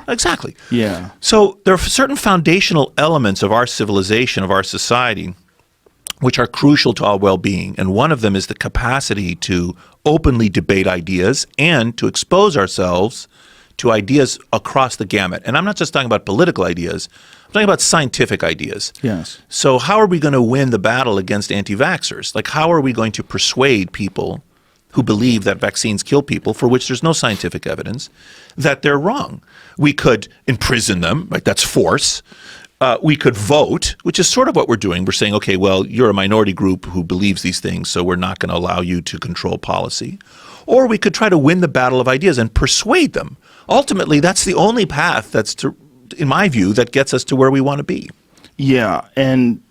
Exactly. Yeah. So there are certain foundational elements of our civilization, of our society, which are crucial to our well-being. And one of them is the capacity to openly debate ideas and to expose ourselves to ideas across the gamut. And I'm not just talking about political ideas. I'm talking about scientific ideas. Yes. So how are we going to win the battle against anti-vaxxers? Like, how are we going to persuade people who believe that vaccines kill people, for which there's no scientific evidence, that they're wrong? We could imprison them, right? That's force. We could vote, which is sort of what we're doing. We're saying, okay, well, you're a minority group who believes these things, so we're not going to allow you to control policy. Or we could try to win the battle of ideas and persuade them. Ultimately, that's the only path that's, in my view, that gets us to where we want to be. Yeah, and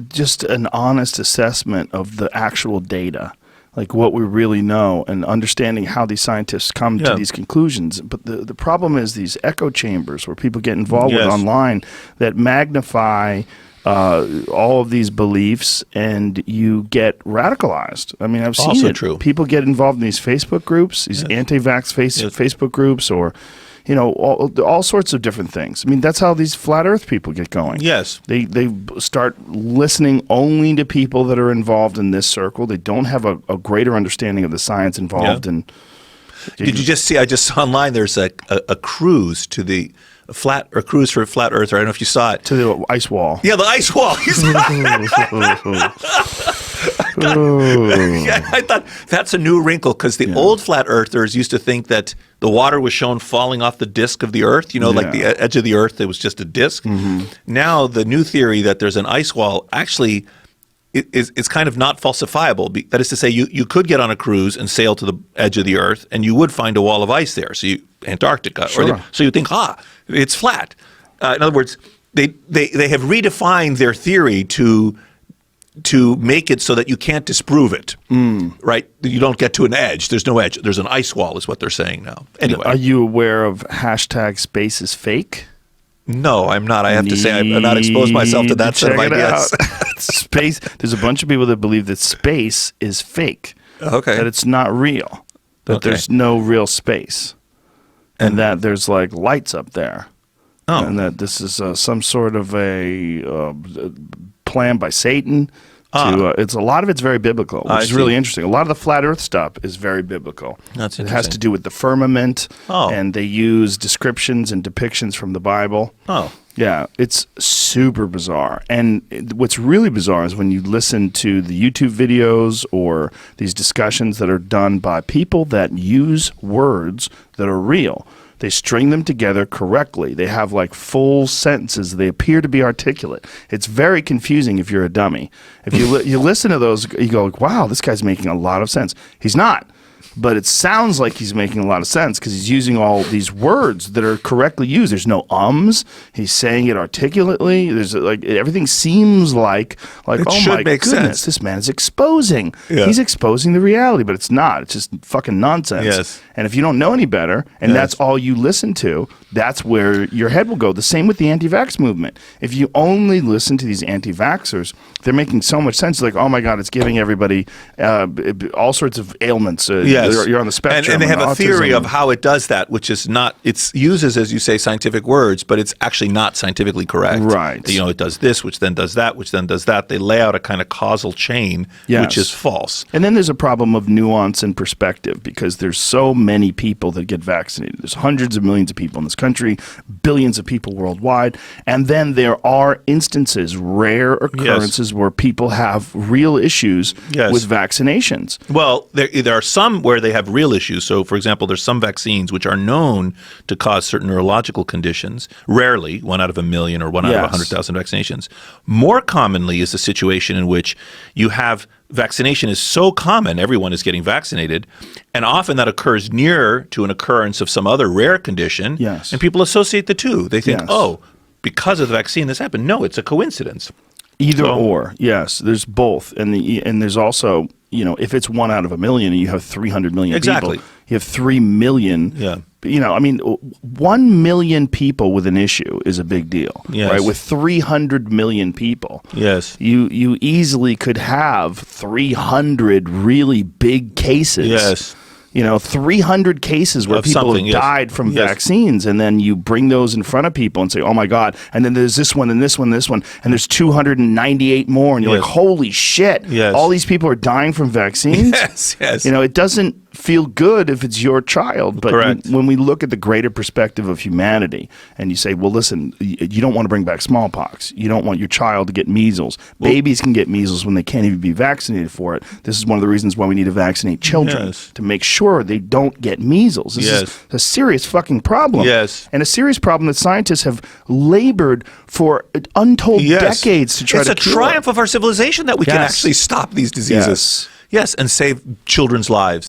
just an honest assessment of the actual data, like what we really know, and understanding how these scientists come to these conclusions. But the problem is these echo chambers where people get involved with online that magnify all of these beliefs, and you get radicalized. I mean, I've seen also it. True. People get involved in these Facebook groups, these anti-vax Facebook groups, or all sorts of different things. I mean, that's how these flat Earth people get going. Yes. They start listening only to people that are involved in this circle. They don't have a greater understanding of the science involved. Yeah. And Did you just see? I just saw online. There's a cruise to the cruise for flat Earth. I don't know if you saw it. To the ice wall. Yeah, the ice wall. I thought that's a new wrinkle, because the old flat earthers used to think that the water was shown falling off the disk of the Earth, like the edge of the Earth, it was just a disk. Mm-hmm. Now the new theory that there's an ice wall actually it's kind of not falsifiable. That is to say, you could get on a cruise and sail to the edge of the Earth, and you would find a wall of ice there. So Antarctica. Sure. So you think, it's flat. In other words, they have redefined their theory to make it so that you can't disprove it, right? You don't get to an edge. There's no edge. There's an ice wall is what they're saying now. Anyway. Are you aware of hashtag space is fake? No, I'm not. I have to say I've not exposed myself to that set of ideas. Space. There's a bunch of people that believe that space is fake. Okay. That it's not real. That there's no real space. And that there's like lights up there. Oh. And that this is some sort of a plan by Satan. It's a lot of it's very biblical, which is really interesting. A lot of the flat Earth stuff is very biblical. That's interesting. It has to do with the firmament, and they use descriptions and depictions from the Bible. Oh. Yeah, it's super bizarre. And what's really bizarre is when you listen to the YouTube videos or these discussions that are done by people that use words that are real. They string them together correctly. They have like full sentences. They appear to be articulate. It's very confusing if you're a dummy. If you listen to those, you go, wow, this guy's making a lot of sense. He's not. But it sounds like he's making a lot of sense because he's using all these words that are correctly used. There's no ums. He's saying it articulately. There's like everything seems like oh my goodness, sense. This man is exposing. Yeah. He's exposing the reality, but it's not. It's just fucking nonsense. Yes. And if you don't know any better, and that's all you listen to, that's where your head will go. The same with the anti-vax movement. If you only listen to these anti-vaxxers, they're making so much sense. Like, oh my God, it's giving everybody all sorts of ailments. You're on the spectrum. And they have a theory of how it does that, which is not, it uses, as you say, scientific words, but it's actually not scientifically correct. Right. It does this, which then does that, which then does that. They lay out a kind of causal chain, which is false. And then there's a problem of nuance and perspective because there's so many people that get vaccinated. There's hundreds of millions of people in this country, billions of people worldwide. And then there are instances, rare occurrences where people have real issues with vaccinations. Well, there are some where they have real issues. So, for example, there's some vaccines which are known to cause certain neurological conditions. Rarely, 1 out of a million or 1 out of 100,000 vaccinations. More commonly is the situation in which you have vaccination is so common, everyone is getting vaccinated, and often that occurs near to an occurrence of some other rare condition, and people associate the two. They think, because of the vaccine this happened. No, it's a coincidence. Either or, yes. There's both. And there's also, if it's 1 out of a million and you have 300 million people, you have 3 million. Yeah. 1 million people with an issue is a big deal, right? With 300 million people, you easily could have 300 really big cases. 300 cases where Of people something, have yes. died from Yes. vaccines, and then you bring those in front of people and say, oh my God, and then there's this one and this one and this one, and there's 298 more, and you're Yes. like, holy shit, Yes. all these people are dying from vaccines? Yes, yes. It doesn't feel good if it's your child, but Correct. when we look at the greater perspective of humanity, and you say, well, listen, you don't want to bring back smallpox. You don't want your child to get measles. Babies can get measles when they can't even be vaccinated for it. This is one of the reasons why we need to vaccinate children, Yes. to make sure they don't get measles. This Yes. is a serious fucking problem. Yes. And a serious problem that scientists have labored for untold Yes. decades to try it's to a cure. triumph of our civilization that we can Yes. actually stop these diseases. Yes. Yes, and save children's lives.